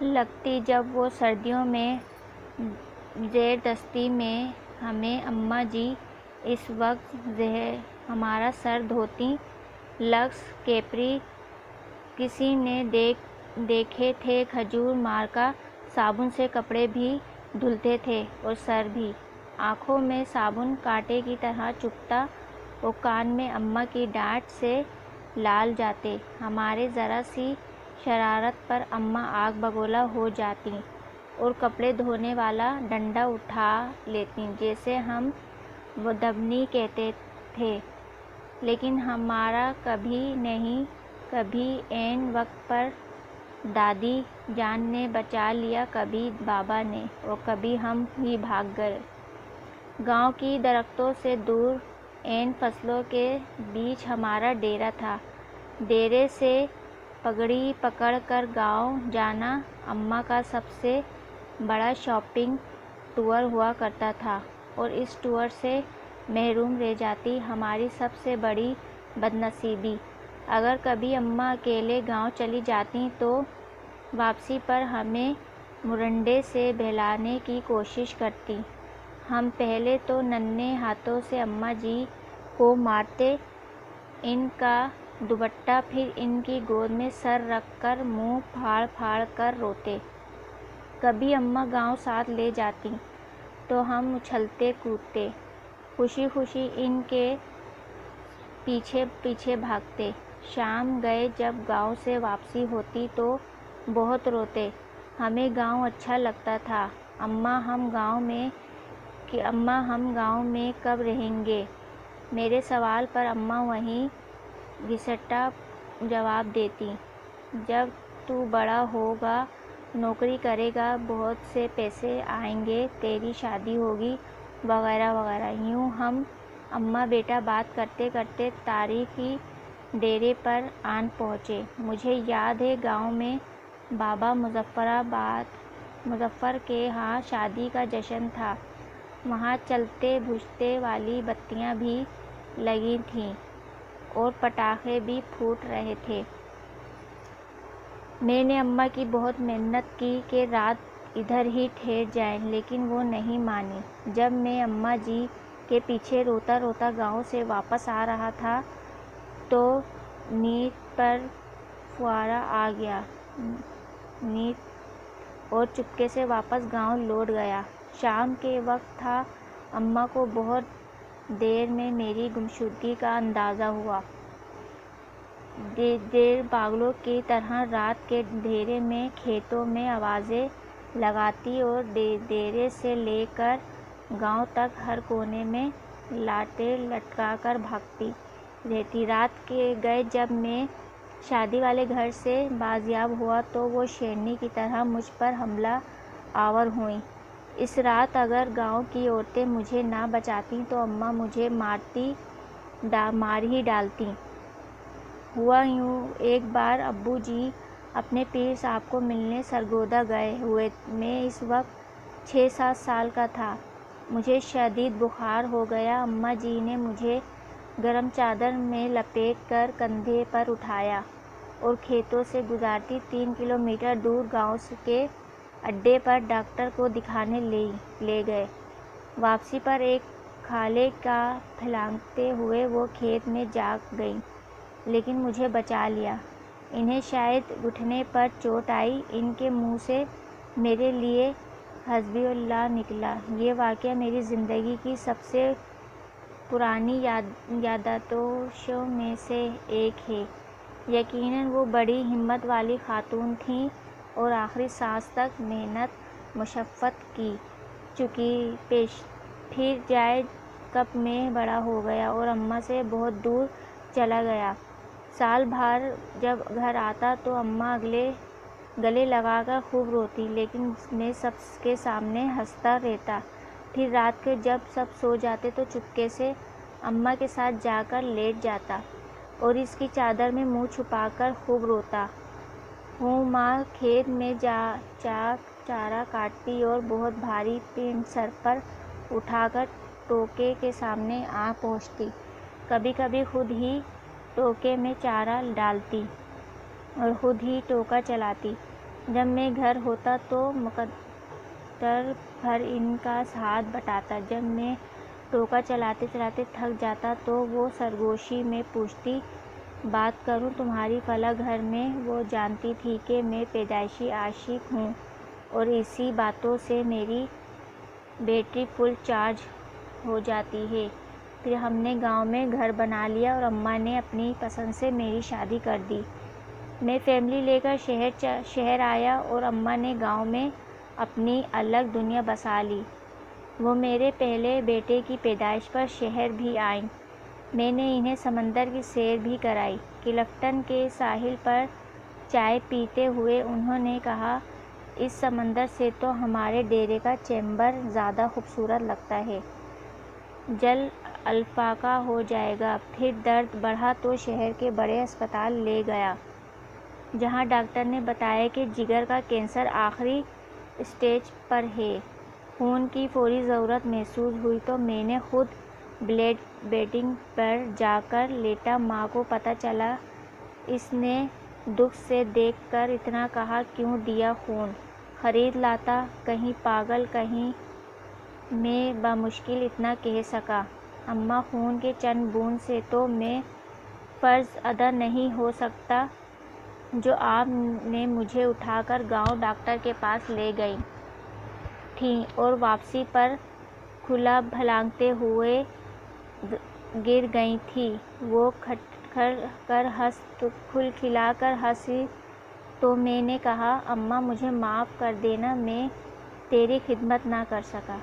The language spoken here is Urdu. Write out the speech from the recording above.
لگتی جب وہ سردیوں میں زیر دستی میں ہمیں اماں جی اس وقت ہمارا سر دھوتی۔ لکس کیپری کسی نے دیکھے تھے کھجور مارکا صابن سے کپڑے بھی دھلتے تھے اور سر بھی۔ آنکھوں میں صابن کانٹے کی طرح چبھتا اور کان میں اماں کی ڈانٹ سے لال جاتے۔ ہماری ذرا سی شرارت پر اماں آگ بگولا ہو جاتیں اور کپڑے دھونے والا ڈنڈا اٹھا لیتیں جسے ہم ودبنی کہتے تھے، لیکن ہمارا کبھی نہیں کبھی عین وقت پر دادی جان نے بچا لیا، کبھی بابا نے اور کبھی ہم ہی بھاگ گئے۔ گاؤں کی درختوں سے دور عین فصلوں کے بیچ ہمارا ڈیرا تھا۔ ڈیرے سے پگڑی پکڑ کر گاؤں جانا اماں کا سب سے بڑا شاپنگ ٹور ہوا کرتا تھا اور اس ٹور سے محروم رہ جاتی ہماری سب سے بڑی بدنصیبی۔ اگر کبھی اماں اکیلے گاؤں چلی جاتیں تو واپسی پر ہمیں مرنڈے سے بہلانے کی کوشش کرتیں۔ ہم پہلے تو ننھے ہاتھوں سے اماں جی کو مارتے، ان کا دوپٹہ پھر ان کی گود میں سر رکھ کر منہ پھاڑ پھاڑ کر روتے۔ کبھی اماں گاؤں ساتھ لے جاتیں تو ہم اچھلتے کودتے، خوشی خوشی ان کے پیچھے پیچھے بھاگتے۔ شام گئے جب گاؤں سے واپسی ہوتی تو بہت روتے۔ ہمیں گاؤں اچھا لگتا تھا، اماں ہم گاؤں میں کب رہیں گے؟ میرے سوال پر اماں وہی گھسیٹتا جواب دیتیں، جب تو بڑا ہوگا، نوکری کرے گا، بہت سے پیسے آئیں گے، تیری شادی ہوگی، وغیرہ وغیرہ۔ یوں ہم اماں بیٹا بات کرتے کرتے تاریخی ڈیرے پر آن پہنچے۔ مجھے یاد ہے گاؤں میں بابا مظفر کے ہاں شادی کا جشن تھا۔ وہاں چلتے بجھتے والی بتیاں بھی لگی تھیں اور پٹاخے بھی پھوٹ رہے تھے۔ میں نے اماں کی بہت منت کی کہ رات ادھر ہی ٹھہر جائیں، لیکن وہ نہیں مانی۔ جب میں اماں جی کے پیچھے روتا روتا گاؤں سے واپس آ رہا تھا تو نیند پر پھوارا آ گیا اور چپکے سے واپس گاؤں لوٹ گیا۔ شام کے وقت تھا، اماں کو بہت دیر میں میری گمشدگی کا اندازہ ہوا۔ دیر پاگلوں کی طرح رات کے اندھیرے میں کھیتوں میں آوازیں لگاتی اور ڈیرے سے لے کر گاؤں تک ہر کونے میں لاٹیں لٹکا کر بھاگتی رہتی۔ رات گئے جب میں شادی والے گھر سے بازیاب ہوا تو وہ شیرنی کی طرح مجھ پر حملہ آور ہوئیں۔ اس رات اگر گاؤں کی عورتیں مجھے نہ بچاتیں تو اماں مجھے مار ہی ڈالتیں۔ ہوا یوں، ایک بار ابو جی اپنے پیر صاحب کو ملنے سرگودا گئے ہوئے۔ میں اس وقت 6-7 سال کا تھا۔ مجھے شدید بخار ہو گیا۔ اماں جی نے مجھے گرم چادر میں لپیٹ کر کندھے پر اٹھایا اور کھیتوں سے گزرتی 3 کلومیٹر دور گاؤں کے اڈے پر ڈاکٹر کو دکھانے لے گئے۔ واپسی پر ایک کھالے کا پھلانگتے ہوئے وہ کھیت میں جا گئیں، لیکن مجھے بچا لیا۔ انہیں شاید گھٹنے پر چوٹ آئی۔ ان کے منہ سے میرے لیے حسبی اللہ نکلا۔ یہ واقعہ میری زندگی کی سب سے پرانی یادداشتوں میں سے ایک ہے۔ یقیناً وہ بڑی ہمت والی خاتون تھیں اور آخری سانس تک محنت مشقت کی چکی۔ پھر جائے کب میں بڑا ہو گیا اور اماں سے بہت دور چلا گیا۔ سال بھر جب گھر آتا تو اماں گلے لگا کر خوب روتی، لیکن میں سب کے سامنے ہنستا رہتا۔ پھر رات کو جب سب سو جاتے تو چپکے سے اماں کے ساتھ جا کر لیٹ جاتا اور اس کی چادر میں منہ چھپا کر خوب روتا۔ ہوں ماں کھیت میں چارہ کاٹتی اور بہت بھاری پنڈ سر پر اٹھا کر ٹوکے کے سامنے آ پہنچتی۔ کبھی کبھی خود ہی ٹوکے میں چارہ ڈالتی اور خود ہی ٹوکا چلاتی۔ جب میں گھر ہوتا تو مقدر بھر ان کا ہاتھ بٹاتا، جب میں ٹوکا چلاتے چلاتے تھک جاتا تو وہ سرگوشی میں پوچھتی، بات کروں تمہاری فلاں گھر میں؟ وہ جانتی تھی کہ میں پیدائشی عاشق ہوں اور اسی باتوں سے میری بیٹری فل چارج ہو جاتی ہے۔ پھر ہم نے گاؤں میں گھر بنا لیا اور اماں نے اپنی پسند سے میری شادی کر دی۔ میں فیملی لے کر شہر آیا اور اماں نے گاؤں میں اپنی الگ دنیا بسا لی۔ وہ میرے پہلے بیٹے کی پیدائش پر شہر بھی آئیں۔ میں نے انہیں سمندر کی سیر بھی کرائی۔ کلفٹن کے ساحل پر چائے پیتے ہوئے انہوں نے کہا، اس سمندر سے تو ہمارے ڈیرے کا چیمبر زیادہ خوبصورت لگتا ہے۔ جلد افاقہ ہو جائے گا۔ پھر درد بڑھا تو شہر کے بڑے ہسپتال لے گیا، جہاں ڈاکٹر نے بتایا کہ جگر کا کینسر آخری اسٹیج پر ہے۔ خون کی فوری ضرورت محسوس ہوئی تو میں نے خود بلڈ بینک پر جا کر لیٹا۔ ماں کو پتہ چلا، اس نے دکھ سے دیکھ کر اتنا کہا، کیوں دیا خون؟ خرید لاتا۔ کہیں پاگل کہیں۔ میں بمشکل اتنا کہہ سکا، اماں خون کے چند بوند سے تو میں فرض ادا نہیں ہو سکتا جو آپ نے مجھے اٹھا کر گاؤں ڈاکٹر کے پاس لے گئی تھیں اور واپسی پر کھلا پھلانگتے ہوئے گر گئی تھیں۔ وہ کھلکھلا کر ہنسی تو میں نے کہا، اماں مجھے معاف کر دینا، میں تیری خدمت نہ کر سکا۔